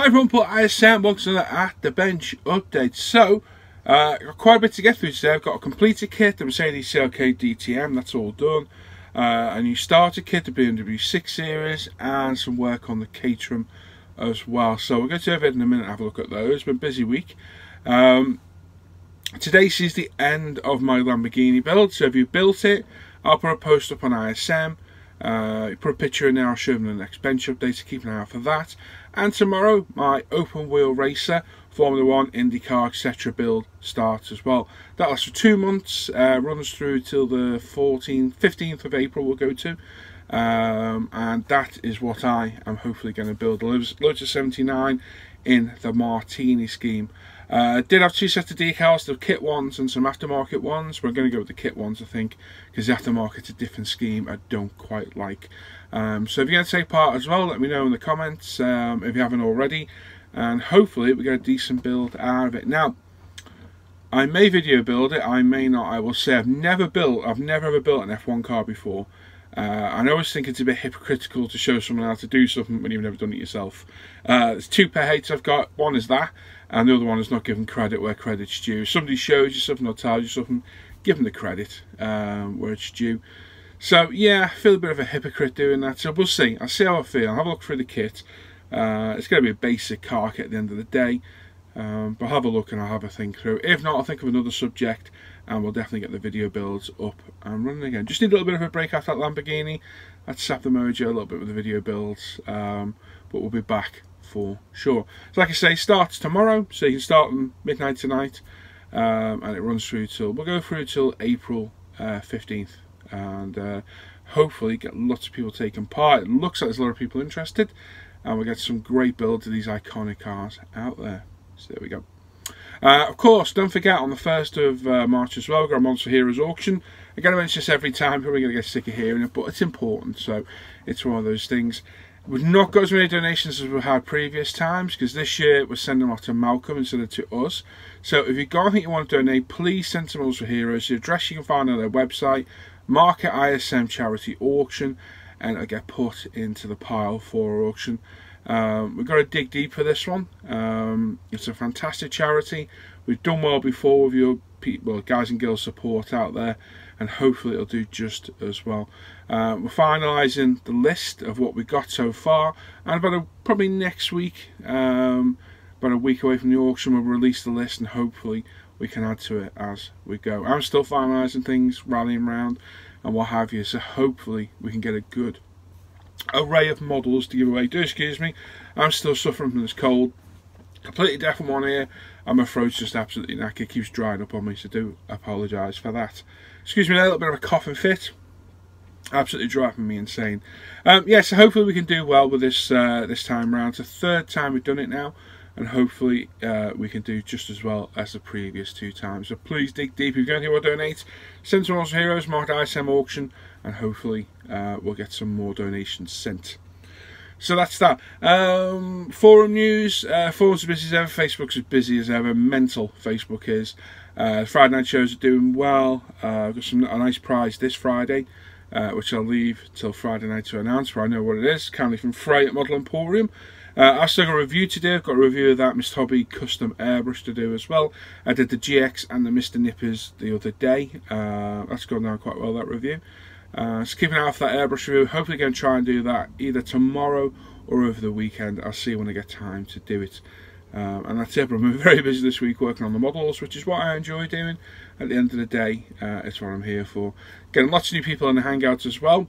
Hi everyone, Paul ISM, welcome to the At The Bench update. So, got quite a bit to get through today. I've got a completed kit, the Mercedes CLK DTM, that's all done. A new starter kit, the BMW 6 Series, and some work on the Caterham as well. So we'll go to it in a minute and have a look at those. It's been a busy week. Today sees the end of my Lamborghini build, so if you built it, I'll put a post up on ISM. Put a picture in there, I'll show them the next bench update, so keep an eye out for that. And tomorrow, my open wheel racer, Formula 1, IndyCar, etc. build starts as well. That lasts for 2 months, runs through till the 15th of April we'll go to. And that is what I am hopefully going to build. Loads of 79 in the Martini scheme. Did have 2 sets of decals, the kit ones and some aftermarket ones. We're going to go with the kit ones, I think, because the aftermarket's a different scheme I don't quite like. So if you're going to take part as well, let me know in the comments if you haven't already, and hopefully we get a decent build out of it. Now, I may video build it, I may not. I will say I've never ever built an F1 car before. And I always think it's a bit hypocritical to show someone how to do something when you've never done it yourself. There's 2 pet hates I've got. One is that, and the other one is not giving credit where credit's due. If somebody shows you something or tells you something, give them the credit where it's due. So yeah, I feel a bit of a hypocrite doing that. So we'll see. I'll see how I feel. I'll have a look through the kit. It's going to be a basic car kit at the end of the day. But I'll have a look and I'll have a think through. If not, I'll think of another subject and we'll definitely get the video builds up and running again. Just need a little bit of a break after that Lamborghini. I'd sap the mojo a little bit with the video builds, but we'll be back for sure. So like I say, starts tomorrow, so you can start on midnight tonight, and it runs through till, we'll go through till April 15th, and hopefully get lots of people taking part. It looks like there's a lot of people interested, and we'll get some great builds of these iconic cars out there. So there we go. Of course, don't forget on the 1st of March as well, we've got a Monster Heroes auction. I'm going to mention this every time, probably going to get sick of hearing it, but it's important, so it's one of those things. We've not got as many donations as we've had previous times, because this year we're sending them off to Malcolm instead of to us. So if you've got anything you want to donate, please send to Monster Heroes. The address you can find on their website, mark it ISM Charity Auction, and it'll get put into the pile for auction. We've got to dig deep for this one. It's a fantastic charity. We've done well before with your people, guys and girls support out there, and hopefully it'll do just as well. We're finalising the list of what we got so far, and probably next week, about a week away from the auction, we'll release the list and hopefully we can add to it as we go. I'm still finalising things, rallying around and what have you, so hopefully we can get a good array of models to give away. Do excuse me, I'm still suffering from this cold, completely deaf in one ear, and my throat's just absolutely knackered. It keeps drying up on me, so do apologise for that. Excuse me, a little bit of a coughing fit, absolutely driving me insane. Yeah, so hopefully we can do well with this this time round. It's the 3rd time we've done it now, and hopefully we can do just as well as the previous 2 times. So please dig deep. If you've got anything you want to donate, send to Monster Heroes, mark ISM auction, and hopefully we'll get some more donations sent. So that's that. Forum news. Forum's as busy as ever. Facebook's as busy as ever. Mental Facebook is. Friday night shows are doing well. I've got a nice prize this Friday, which I'll leave till Friday night to announce, where I know what it is. Kindly from Frey at Model Emporium. I've still got a review to do. I've got a review of that Mr. Hobby custom airbrush to do as well. I did the GX and the Mr. Nippers the other day. That's gone down quite well, that review. So keep an eye out for that airbrush review. Hopefully going to try and do that either tomorrow or over the weekend. I'll see when I get time to do it. And that's it. But I'm very busy this week working on the models, which is what I enjoy doing. At the end of the day, it's what I'm here for. Getting lots of new people in the Hangouts as well,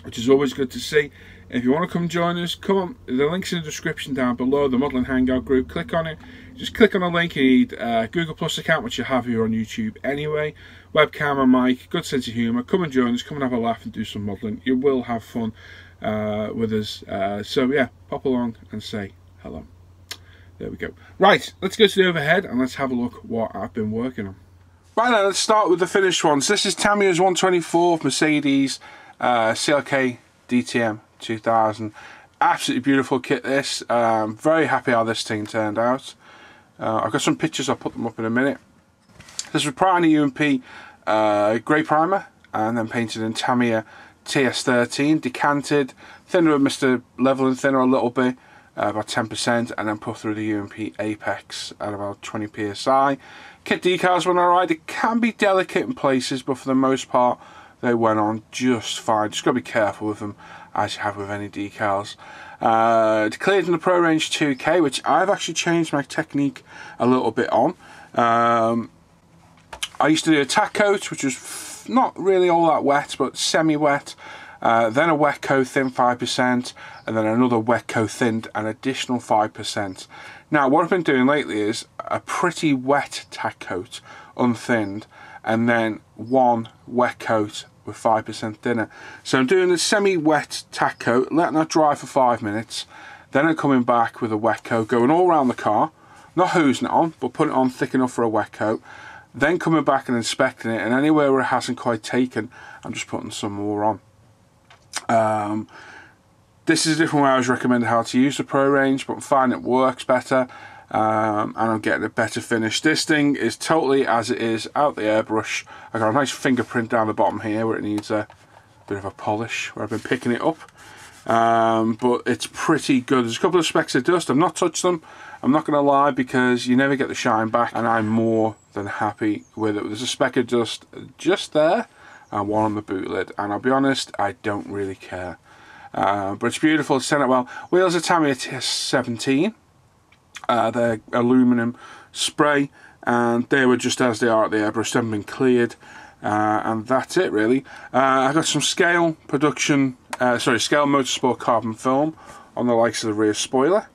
which is always good to see. If you want to come join us, come on. The link's in the description down below, the Modelling Hangout group. Click on it. Just click on the link. You need a Google Plus account, which you have here on YouTube anyway. Webcam and mic, good sense of humour. Come and join us. Come and have a laugh and do some modelling. You will have fun with us. So yeah, pop along and say hello. There we go. Right, let's go to the overhead and let's have a look what I've been working on. Right now, let's start with the finished ones. This is Tamiya's 124 Mercedes CLK DTM 2000. Absolutely beautiful kit this. Very happy how this thing turned out. I've got some pictures, I'll put them up in a minute. This was prior to UMP grey primer and then painted in Tamiya TS13, decanted, thinner with Mr. Leveling Thinner a little bit, about 10%, and then put through the UMP Apex at about 20 psi. Kit decals went alright. It can be delicate in places, but for the most part they went on just fine. Just got to be careful with them, as you have with any decals. Declared in the Pro Range 2K, which I've actually changed my technique a little bit on. I used to do a tack coat, which was not really all that wet, but semi-wet. Then a wet coat thin 5%, and then another wet coat thinned an additional 5%. Now what I've been doing lately is a pretty wet tack coat, unthinned, and then one wet coat with 5% thinner. So I'm doing a semi-wet tack coat, letting that dry for 5 minutes, then I'm coming back with a wet coat, going all around the car, not hosing it on, but putting it on thick enough for a wet coat, then coming back and inspecting it, and anywhere where it hasn't quite taken, I'm just putting some more on. This is a different way I was recommended how to use the Pro Range, but I'm finding it works better, and I'm getting a better finish. This thing is totally as it is out the airbrush. I got a nice fingerprint down the bottom here where it needs a bit of a polish, where I've been picking it up, but it's pretty good. There's a couple of specks of dust. I've not touched them, I'm not going to lie, because you never get the shine back, and I'm more than happy with it. There's a speck of dust just there and one on the boot lid, and I'll be honest, I don't really care. But it's beautiful, it's turned out well. Wheels are Tamiya TS17. They're aluminum spray, and they were just as they are at the airbrush. They haven't been cleared, and that's it really. I got some Scale Production, Scale Motorsport carbon film on the likes of the rear spoiler.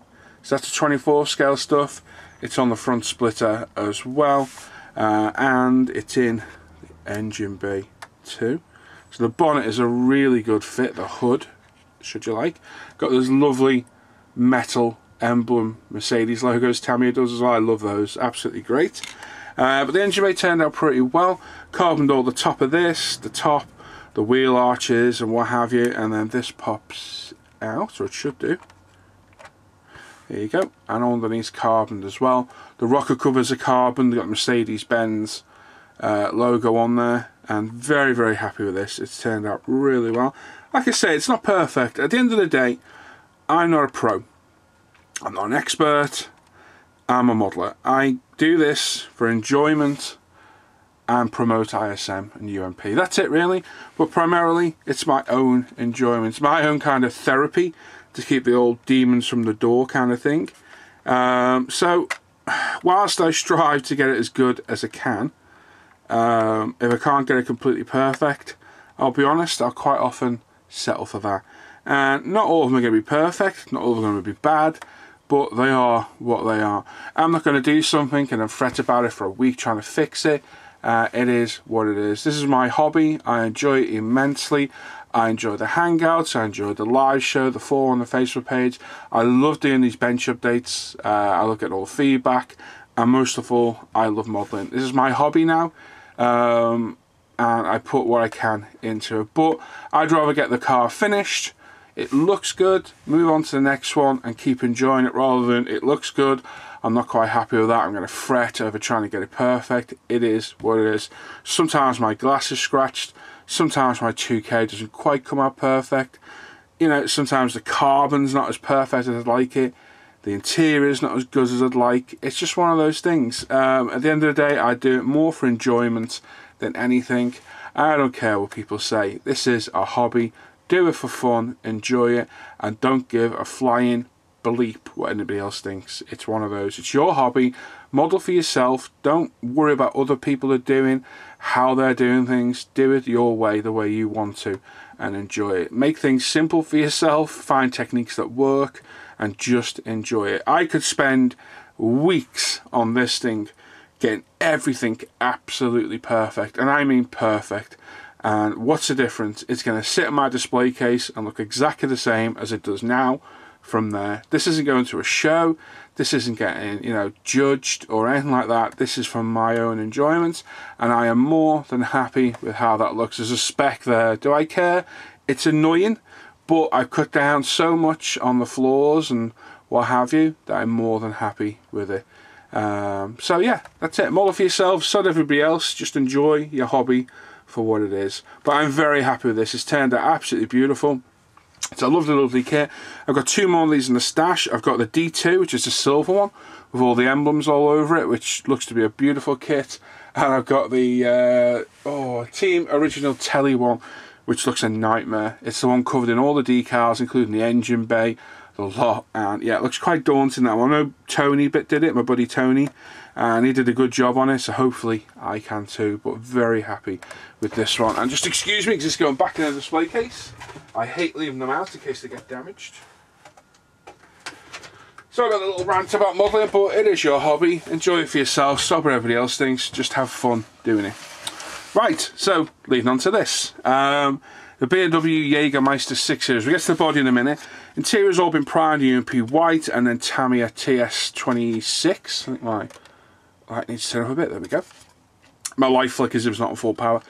So that's a 24 scale stuff. It's on the front splitter as well, and it's in the engine bay too. So the bonnet is a really good fit, the hood, should you like. Got those lovely metal emblem Mercedes logos, Tamiya does as well. I love those, absolutely great. But the engine bay turned out pretty well. Carboned all the top of this, the top, the wheel arches and what have you, and then this pops out, or it should do. There you go, and underneath carboned as well. The rocker covers are carbon. They've got Mercedes-Benz logo on there, and very, very happy with this. It's turned out really well. Like I say, it's not perfect. At the end of the day, I'm not a pro. I'm not an expert. I'm a modeler. I do this for enjoyment and promote ISM and UMP. That's it really, but primarily it's my own enjoyment. It's my own kind of therapy to keep the old demons from the door kind of thing. So whilst I strive to get it as good as I can, if I can't get it completely perfect, I'll be honest, I'll quite often settle for that. And not all of them are going to be perfect, not all of them are going to be bad, but they are what they are. I'm not going to do something and then fret about it for a week trying to fix it. It is what it is. This is my hobby. I enjoy it immensely. I enjoy the Hangouts, I enjoy the live show, the forum on the Facebook page. I love doing these bench updates. I look at all the feedback, and most of all, I love modelling. This is my hobby now, and I put what I can into it. But I'd rather get the car finished, it looks good, move on to the next one and keep enjoying it, rather than it looks good, I'm not quite happy with that, I'm going to fret over trying to get it perfect. It is what it is. Sometimes my glass is scratched, sometimes my 2K doesn't quite come out perfect. You know, sometimes the carbon's not as perfect as I'd like it. The interior's not as good as I'd like. It's just one of those things. At the end of the day, I do it more for enjoyment than anything. I don't care what people say. This is a hobby. Do it for fun, enjoy it, and don't give a flying bleep what anybody else thinks. It's one of those. It's your hobby. Model for yourself. Don't worry about other people are doing, how they're doing things. Do it your way, the way you want to, and enjoy it. Make things simple for yourself. Find techniques that work and just enjoy it. I could spend weeks on this thing getting everything absolutely perfect, and I mean perfect. And what's the difference? It's going to sit in my display case and look exactly the same as it does now from there. This isn't going to a show. This isn't getting, you know, judged or anything like that. This is from my own enjoyment, and I am more than happy with how that looks. There's a speck there. Do I care? It's annoying, but I've cut down so much on the flaws and what have you that I'm more than happy with it. So yeah, that's it. Model for yourself, so does everybody else. Just enjoy your hobby for what it is. But I'm very happy with this. It's turned out absolutely beautiful. It's a lovely, lovely kit. I've got 2 more of these in the stash. I've got the D2, which is the silver one, with all the emblems all over it, which looks to be a beautiful kit. And I've got the Team Original Telly one, which looks a nightmare. It's the one covered in all the decals, including the engine bay, the lot, and yeah, it looks quite daunting, that one. I know Tony did it, my buddy Tony, and he did a good job on it, so hopefully I can too, but very happy with this one. And just excuse me, because it's going back in the display case. I hate leaving them out in case they get damaged. So I've got a little rant about modelling, but it is your hobby. Enjoy it for yourself, stop what everybody else thinks, just have fun doing it. Right, so leading on to this. The BMW Jägermeister 6 Series. We get to the body in a minute. Interior's all been primed UMP white, and then Tamiya TS26. I think my light needs to turn up a bit, there we go. My light flickers, it was not on full power.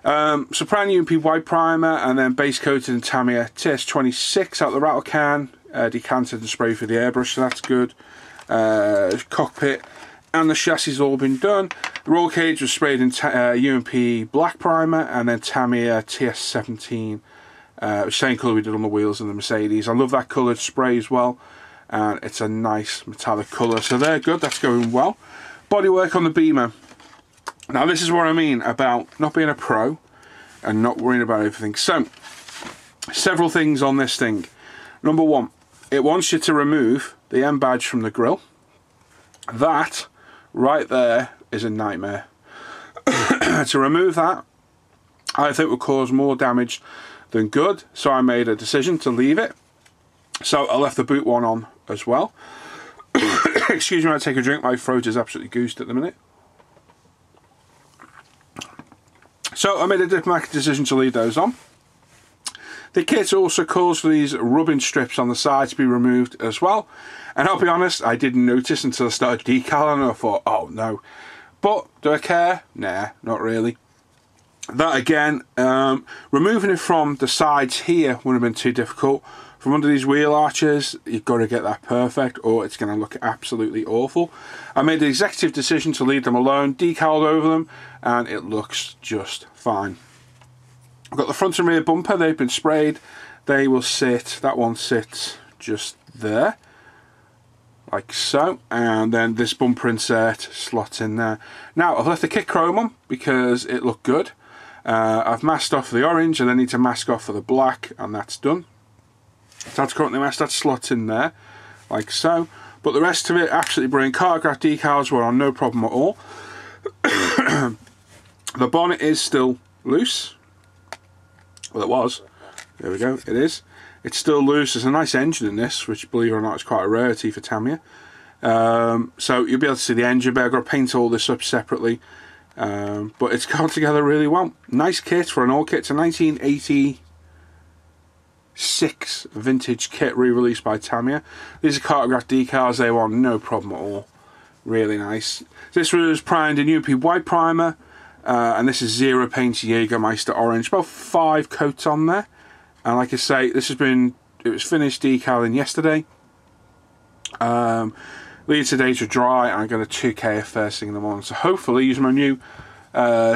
So primed UMP white primer, and then base coated in Tamiya TS26 out the rattle can. Decanted and sprayed for the airbrush, so that's good. Cockpit and the chassis all been done. The roll cage was sprayed in UMP black primer, and then Tamiya TS17, same colour we did on the wheels in the Mercedes. I love that coloured spray as well, and it's a nice metallic colour, so they're good, that's going well. Bodywork on the Beamer. Now this is what I mean about not being a pro and not worrying about everything. So, several things on this thing. Number one, it wants you to remove the M badge from the grille. That right there is a nightmare. To remove that, I think would cause more damage than good, so I made a decision to leave it. So I left the boot one on as well. Excuse me, I take a drink, my throat is absolutely goosed at the minute. So I made a diplomatic decision to leave those on. The kit also calls for these rubbing strips on the side to be removed as well. And I'll be honest, I didn't notice until I started decaling, and I thought, oh no. But do I care? Nah, not really. That again, removing it from the sides here wouldn't have been too difficult. From under these wheel arches, you've got to get that perfect, or it's going to look absolutely awful. I made the executive decision to leave them alone, decaled over them, and it looks just fine. I've got the front and rear bumper, they've been sprayed. They will sit, that one sits just there, like so, and then this bumper insert slots in there. Now I've left the kit chrome on because it looked good. I've masked off the orange, and I need to mask off for the black, and that's done. So that's currently masked, that slots in there, like so. But the rest of it, absolutely brilliant. Cartograph decals were on, no problem at all. The bonnet is still loose. Well, it was. There we go, it is. It's still loose. There's a nice engine in this, which, believe it or not, is quite a rarity for Tamiya. So you'll be able to see the engine bay. I've got to paint all this up separately. But it's gone together really well. Nice kit for an old kit. It's a 1986 vintage kit re-released by Tamiya. These are cartograph decals. They were no problem at all. Really nice. This was primed in UMP white primer. And this is Zero Paint Jägermeister orange. About 5 coats on there. And like I say, it was finished decaling yesterday. Leave today to dry, and I'm going to 2K first thing in the morning. So hopefully, using my new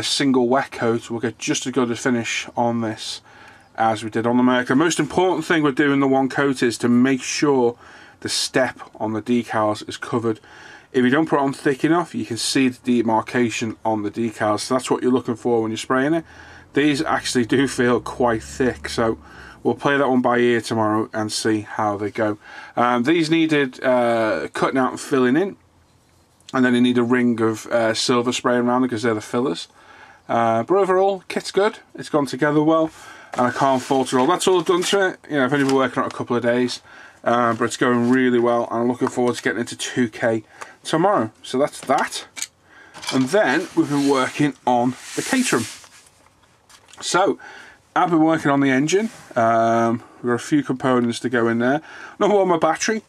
single wet coat, we'll get just as good a finish on this as we did on the Merc. The most important thing with doing the one coat is to make sure the step on the decals is covered. If you don't put it on thick enough, you can see the demarcation on the decals. So that's what you're looking for when you're spraying it. These actually do feel quite thick, so we'll play that one by ear tomorrow and see how they go. These needed cutting out and filling in, and then you need a ring of silver spraying around it because they're the fillers. But overall, kit's good. It's gone together well, and I can't fault it all. That's all I've done to it. You know, I've only been working on it a couple of days, but it's going really well, and I'm looking forward to getting into 2K tomorrow. So that's that. And then we've been working on the Caterham. So I've been working on the engine. We've got a few components to go in there. Number one, my battery.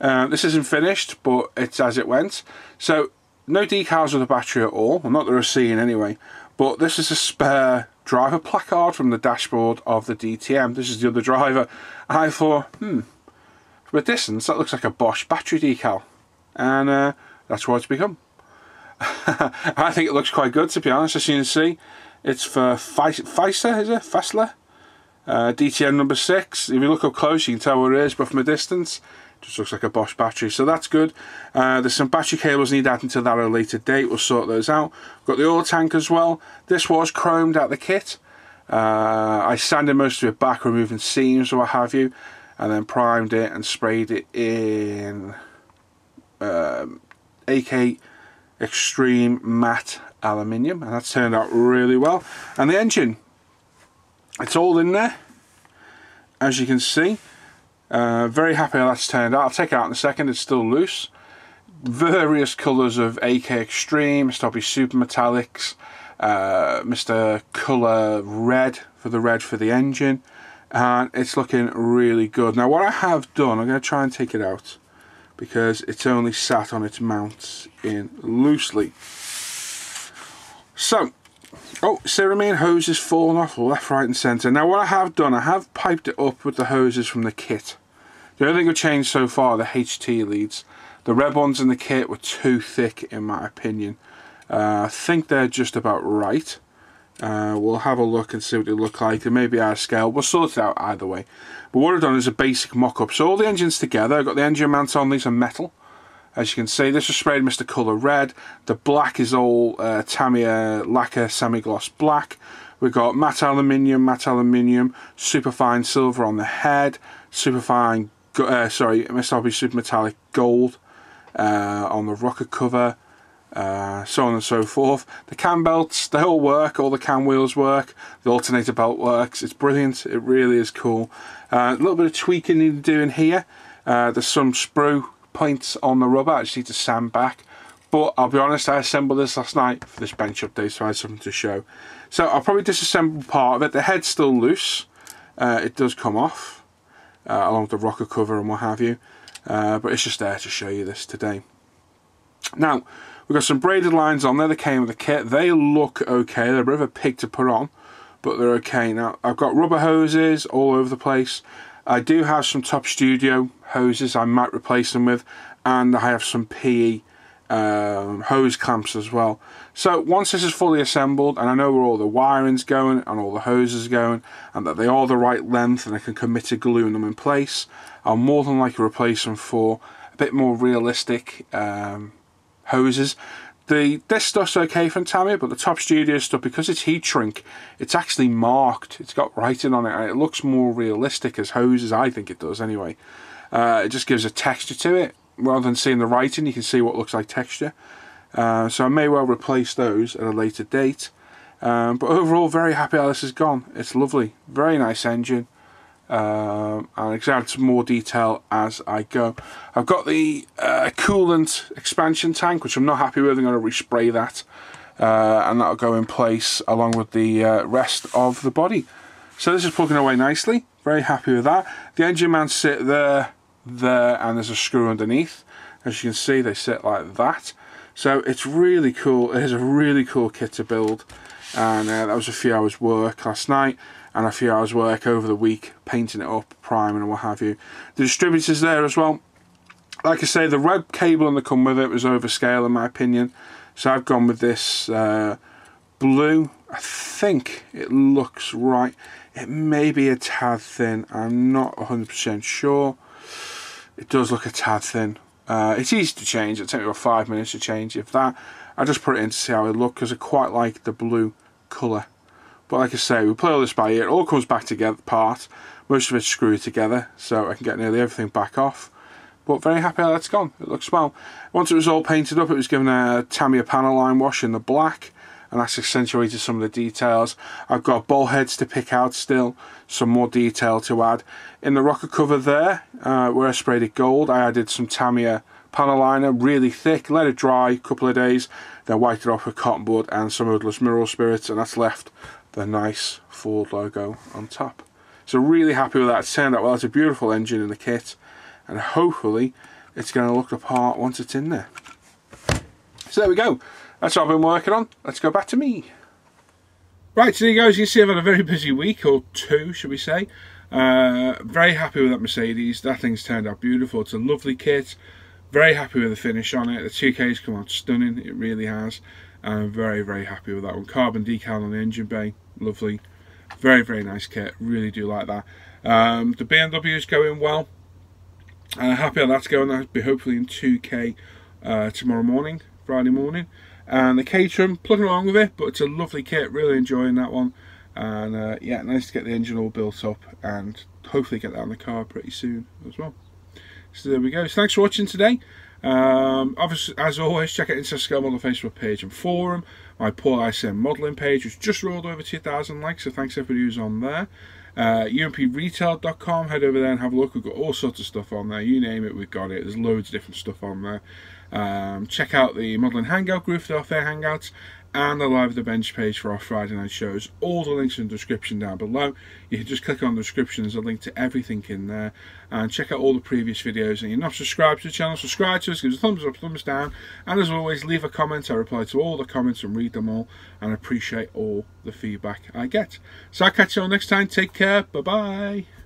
This isn't finished, but it's as it went. So no decals of the battery at all. Well, not that we're seeing anyway. But this is a spare driver placard from the dashboard of the DTM. This is the other driver. I thought, from a distance, that looks like a Bosch battery decal. And that's what it's become. I think it looks quite good, to be honest. As you can see, it's for Feisler, is it? Fessler? DTN number 6. If you look up close you can tell where it is, but from a distance it just looks like a Bosch battery, so that's good. There's some battery cables need adding to that at a later date, we'll sort those out. Got the oil tank as well. This was chromed out the kit. I sanded most of it back, removing seams or what have you, and then primed it and sprayed it in AK Extreme Matte Aluminium, and that's turned out really well. And the engine, it's all in there, as you can see. Very happy how that's turned out. I'll take it out in a second, it's still loose. Various colours of AK Extreme, Mr. Super Metallics, Mr. Colour Red for the engine, and it's looking really good. Now what I have done, I'm going to try and take it out because it's only sat on its mounts in loosely. So, oh, Ceramine hoses falling off left, right and centre. Now what I have done, I have piped it up with the hoses from the kit. The only thing I've changed so far are the HT leads. The red ones in the kit were too thick in my opinion. I think they're just about right. We'll have a look and see what they look like. They may be out of scale. We'll sort it out either way. But what I've done is a basic mock-up. So all the engines together, I've got the engine mounts on. These are metal. As you can see, this was sprayed Mr. Colour Red. The black is all Tamiya lacquer semi-gloss black. We've got matte aluminium, superfine silver on the head, superfine, MSRP super metallic gold on the rocker cover, so on and so forth. The cam belts, they all work, all the cam wheels work, the alternator belt works. It's brilliant, it really is cool. A little bit of tweaking needed doing here. There's some sprue points on the rubber I just need to sand back, but I'll be honest, I assembled this last night for this bench update, so I had something to show. So I'll probably disassemble part of it. The head's still loose, it does come off along with the rocker cover and what have you, but it's just there to show you this today. Now we've got some braided lines on there that came with the kit. They look okay, they're a bit of a pig to put on, but they're okay. Now I've got rubber hoses all over the place. I do have some Top Studio hoses I might replace them with, and I have some PE hose clamps as well. So once this is fully assembled and I know where all the wiring's going and all the hoses are going and that they are the right length and I can commit to gluing them in place, I'll more than likely replace them for a bit more realistic hoses. This stuff's okay from Tamiya, but the Top Studio stuff, because it's heat shrink, it's actually marked, it's got writing on it, and it looks more realistic as hoses, I think it does anyway. It just gives a texture to it. Rather than seeing the writing, you can see what looks like texture. So I may well replace those at a later date. But overall, very happy how this has gone. It's lovely, very nice engine. And I can add some more detail as I go. I've got the coolant expansion tank, which I'm not happy with. I'm going to respray that, and that'll go in place along with the rest of the body. So this is plugging away nicely. Very happy with that. The engine mounts sit there, and there's a screw underneath. As you can see, they sit like that. So it's really cool. It is a really cool kit to build, and that was a few hours work last night and a few hours work over the week, painting it up, priming and what have you. The distributor's there as well. Like I say, the red cabling that come with it was overscale in my opinion, so I've gone with this blue. I think it looks right. It may be a tad thin, I'm not 100% sure. It does look a tad thin. It's easy to change, it'll take me about 5 minutes to change, if that. I just put it in to see how it looks, because I quite like the blue colour. But like I say, we play all this by ear. It all comes back together apart. Most of it's screwed together, so I can get nearly everything back off. But very happy how that's gone. It looks well. Once it was all painted up, it was given a Tamiya panel line wash in the black, and that's accentuated some of the details. I've got ball heads to pick out still, some more detail to add. In the rocker cover there, where I sprayed it gold, I added some Tamiya panel liner, really thick, let it dry a couple of days, then wiped it off with cotton bud and some odorless mineral spirits, and that's left the nice Ford logo on top. So really happy with that. It's turned out well. It's a beautiful engine in the kit, and hopefully it's going to look the part once it's in there. So there we go. That's what I've been working on. Let's go back to me. Right, so there you go. As you can see, I've had a very busy week, or two, should we say. Very happy with that Mercedes. That thing's turned out beautiful. It's a lovely kit. Very happy with the finish on it. The 2K's come out stunning. It really has. I'm very, very happy with that one. Carbon decal on the engine bay. Lovely. Very, very nice kit. Really do like that. The BMW is going well. Happy how that's going. That'll be hopefully in 2K tomorrow morning, Friday morning. And the Caterham, plugging along with it, but it's a lovely kit. Really enjoying that one. And yeah, nice to get the engine all built up and hopefully get that on the car pretty soon as well. So there we go. So thanks for watching today. Obviously, as always, check out Inside Scale Model Facebook page and forum. My Paul ISM modelling page has just rolled over 2,000 likes, so thanks everybody who's on there. umpretail.com, head over there and have a look. We've got all sorts of stuff on there. You name it, we've got it. There's loads of different stuff on there. Check out the Modelling Hangout group, the Off Air Hangouts, and the Live at the Bench page for our Friday night shows. All the links in the description down below. You can just click on the description, there's a link to everything in there. And check out all the previous videos. And you're not subscribed to the channel, subscribe to us, give us a thumbs up, thumbs down. And as always, leave a comment. I reply to all the comments and read them all. And appreciate all the feedback I get. So I'll catch you all next time. Take care. Bye-bye.